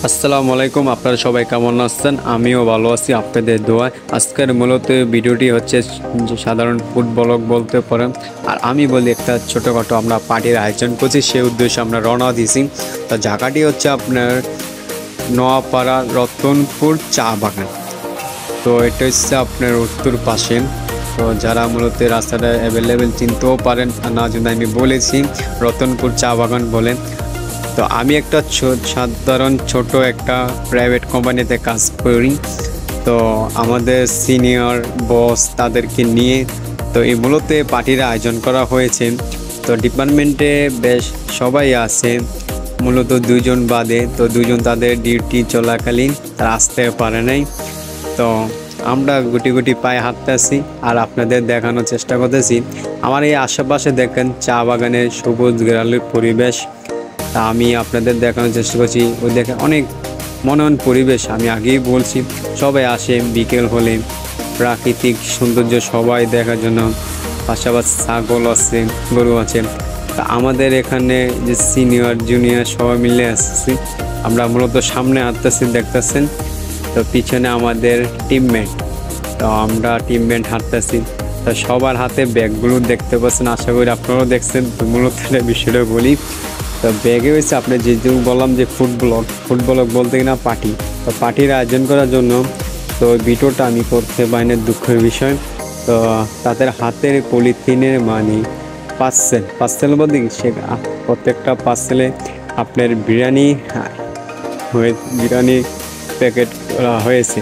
আসসালামু আলাইকুম, আপনারা সবাই কেমন আছেন? আমিও ভালো আছি আপনাদের দোয়ায়। আজকের মূলত ভিডিওটি হচ্ছে যে সাধারণ ফুড ব্লগ বলতে পারেন। আর আমি বলি একটা ছোটোখাটো আমরা পার্টির আয়োজন করছি, সেই উদ্দেশ্যে আমরা রওনা দিয়েছি। তো জায়গাটি হচ্ছে আপনার নোয়াপাড়া রতনপুর চা বাগান। তো এটা হচ্ছে আপনার উত্তর পাশে। তো যারা মূলত রাস্তাটা অ্যাভেলেবেল চিনতেও পারেন, আর না যদি আমি বলেছি রতনপুর চা বাগান বলেন। তো আমি একটা সাধারণ ছোট একটা প্রাইভেট কোম্পানিতে কাজ করি। তো আমাদের সিনিয়র বস তাদেরকে নিয়ে তো এই মূলত পার্টির আয়োজন করা হয়েছে। তো ডিপার্টমেন্টে বেশ সবাই আছে, মূলত দুইজন বাদে। তো দুইজন তাদের ডিউটি চলাকালীন তারা আসতে পারে নাই। তো আমরা গুটি গুটি পায়ে হাঁটতেছি আর আপনাদের দেখানোর চেষ্টা করতেছি। আমার এই আশেপাশে দেখেন চা বাগানের সবুজ গ্রালের পরিবেশ। তা আমি আপনাদের দেখানোর চেষ্টা করছি। ওই দেখেন অনেক মনোরম পরিবেশ। আমি আগেই বলছি সবাই আসে বিকেল হলে, প্রাকৃতিক সৌন্দর্য সবাই দেখার জন্য। পাশাপাশি ছাগল আছে, গরু আছে। তা আমাদের এখানে যে সিনিয়র জুনিয়র সবাই মিলে আসছি। আমরা মূলত সামনে হাঁটতেছি দেখতেছেন। তো পিছনে আমাদের টিমমেট। তো আমরা টিমমেট হাঁটতেছি। তো সবার হাতে ব্যাগগুলো দেখতে পাচ্ছেন, আশা করি আপনারাও দেখছেন। তো মূলত বিষয়টা বলি। তো ব্যাগে হয়েছে আপনি যেহেতু বললাম যে ফুড ব্লগ বলতে কিনা পার্টি। তো পার্টির আয়োজন করার জন্য তো ভিডিওটা আমি করতে পারিনি, দুঃখের বিষয়। তো তাদের হাতের পলিথিনের মানে পার্সেল বলতে সে প্রত্যেকটা পার্সেলে আপনার বিরিয়ানি প্যাকেট করা হয়েছে।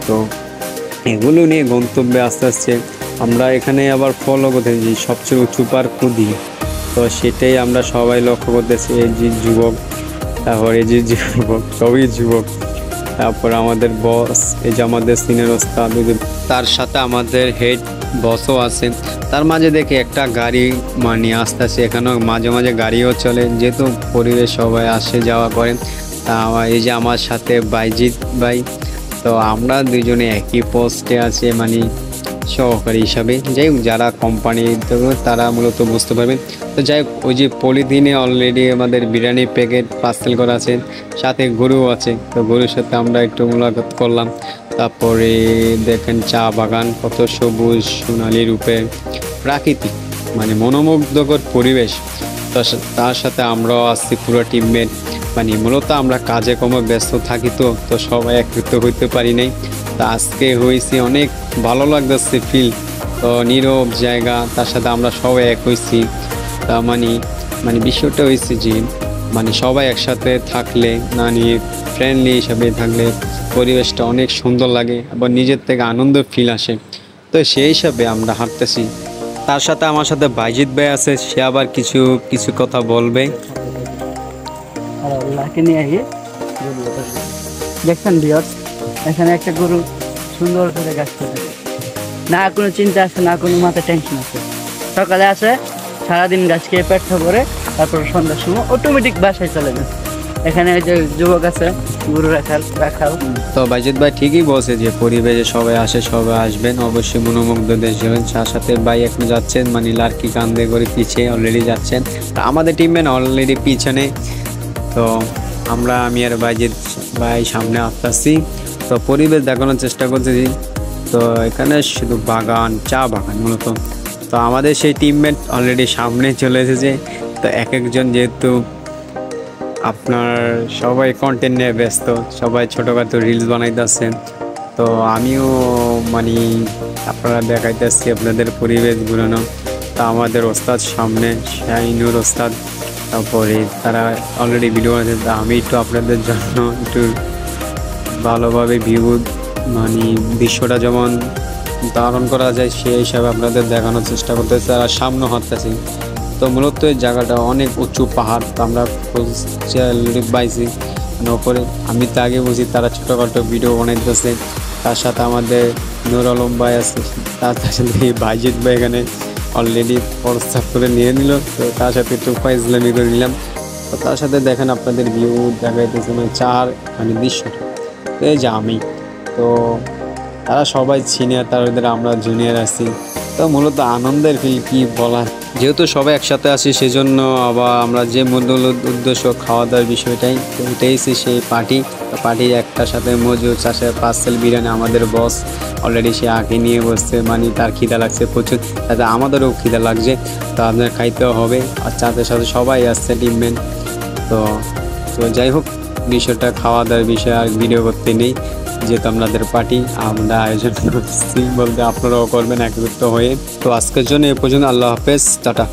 তো এগুলো নিয়ে গন্তব্যে আস্তে আস্তে আমরা এখানে আবার ফলো করতেছি সবচেয়ে উঁচু পার কুদি। তো সেটাই আমরা সবাই লক্ষ্য করতেছি। এই যে যুবক, তারপর এই যে যুবক, সবই যুবক। তারপর আমাদের বস, এই যে আমাদের সিনিয়র ওস্তাদ, তার সাথে আমাদের হেড বসও আছে। তার মাঝে দেখি একটা গাড়ি মানে আস্তে আস্তে এখানেও মাঝে মাঝে গাড়িও চলে, যেহেতু পরিবেশ সবাই আসে যাওয়া করেন। তা এই যে আমার সাথে বাইজিৎ ভাই। তো আমরা দুজনে একই পোস্টে আছে, মানে সহকারী হিসাবে। যাই হোক, যারা কোম্পানি তারা মূলত বুঝতে পারবেন। তো যাই হোক, ওই যে পলিথিনে অলরেডি আমাদের বিরিয়ানি প্যাকেট পার্সেল করা আছে, সাথে গরুও আছে। তো গরুর সাথে আমরা একটু মোলাকাত করলাম। তারপরে দেখেন চা বাগান কত সবুজ সোনালি রূপে, প্রাকৃতিক মানে মনোমুগ্ধকর পরিবেশ। তার সাথে আমরাও আসছি পুরো টিমমেট। মানে মূলত আমরা কাজে কমে ব্যস্ত থাকি, তো সবাই একত্রিত হইতে পারি নাই। তা আজকে হয়েছি, অনেক ভালো লাগতেছে ফিল। তো নীরব জায়গা, তার সাথে আমরা সবাই এক হয়েছি। তা মানে বিষয়টা হয়েছে যে মানে সবাই একসাথে থাকলে, না নিয়ে ফ্রেন্ডলি হিসাবে থাকলে পরিবেশটা অনেক সুন্দর লাগে, আবার নিজের থেকে আনন্দ ফিল আসে। তো সেই হিসাবে আমরা হাঁটতেছি। তার সাথে আমার সাথে বাইজিৎ ভাই আছে, সে আবার কিছু কিছু কথা বলবে। দেখছেন ভিউয়ার্স, এখানে একটা গরু সুন্দর করে গাছতে থাকে, না কোনো চিন্তা আছে, না কোনো মাথায় টেনশন আছে। সকালে আসে, সারাদিন গাছ খেয়ে পেট করে, তারপর সন্ধ্যার সময় অটোমেটিক বাসায় চলে যায়। এখানে ওই যে যুবক আছে, গরু রাখাল। তো বাইজিৎ ভাই ঠিকই বলছে যে পরিবেশে সবাই আসে, সবাই আসবেন, অবশ্যই মনোমুগ্ধ দেশ যাবেন। তার সাথে ভাই এখন যাচ্ছেন, মানে লার্কি কান্দে করে পিছিয়ে অলরেডি যাচ্ছেন। তো আমাদের টিমম্যান অলরেডি পিছনে। তো আমি আর বাইজিৎ ভাই সামনে আসতেছি। তো পরিবেশ দেখানোর চেষ্টা করতেছি। তো এখানে শুধু বাগান, চা বাগান মূলত। তো আমাদের সেই টিমমেট অলরেডি সামনে চলে এসেছে। তো এক একজন যেহেতু আপনার সবাই কন্টেন্ট নিয়ে ব্যস্ত, সবাই ছোটোখাটো রিলস বানাইতেছে। তো আমিও মানে আপনারা দেখাইতেছি আপনাদের পরিবেশ ঘুরানো। তো আমাদের ওস্তাদ সামনে, শাহিনুর ওস্তাদ। তারপরে তারা অলরেডি ভিডিও বানাচ্ছে। তা আমি একটু আপনাদের জন্য একটু ভালোভাবে ভিউ মানে দৃশ্যটা যেমন ধারণ করা যায় সেই হিসাবে আপনাদের দেখানোর চেষ্টা করতেছি আর সামনে হাঁটতেছি। তো মূলত এই জায়গাটা অনেক উঁচু পাহাড়। তো আমরা পাইছি মানে ওপরে। আমি তো আগে বুঝি তারা ছোটোখাটো ভিডিও বানাইতেছে। তার সাথে আমাদের নূর আলম ভাই আছে, তার সাথে বাইজিৎ ভাই এখানে অলরেডি প্রস্তাব করে নিয়ে নিল। তো তার সাথে একটু ফাইজলামি করে নিলাম। তো তার সাথে দেখেন আপনাদের ভিউ দেখাইতেছে, মানে মানে দৃশ্যটা। তো এই যে আমি, তো তারা সবাই সিনিয়র, তাদের আমরা জুনিয়র আছি। তো মূলত আনন্দের ফিল কি বলার। যেহেতু সবাই একসাথে আছি সেজন্য আবার আমরা যে মূল উদ্দেশ্য খাওয়া দাওয়ার বিষয়টাই তো এটাই সেই পার্টির একটার সাথে মজুর চাষে পার্সেল বিরিয়ানি আমাদের বস অলরেডি সে আগে নিয়ে বসছে, মানে তার খিদা লাগছে প্রচুর, তাতে আমাদেরও খিদা লাগছে, তো আপনার খাইতেও হবে। আর চাঁদের সাথে সবাই আসছে টিমমেট। তো তো যাই হোক, বিষয়টা খাওয়া দাওয়ার বিষয়ে আর ভিডিও করতে নেই, যেহেতু আপনাদের পার্টি আমরা আয়োজন করছি বলতে আপনারাও করবেন একত্রিত হয়ে। তো আজকের জন্য এ পর্যন্ত, আল্লাহ হাফেজ, টাটা।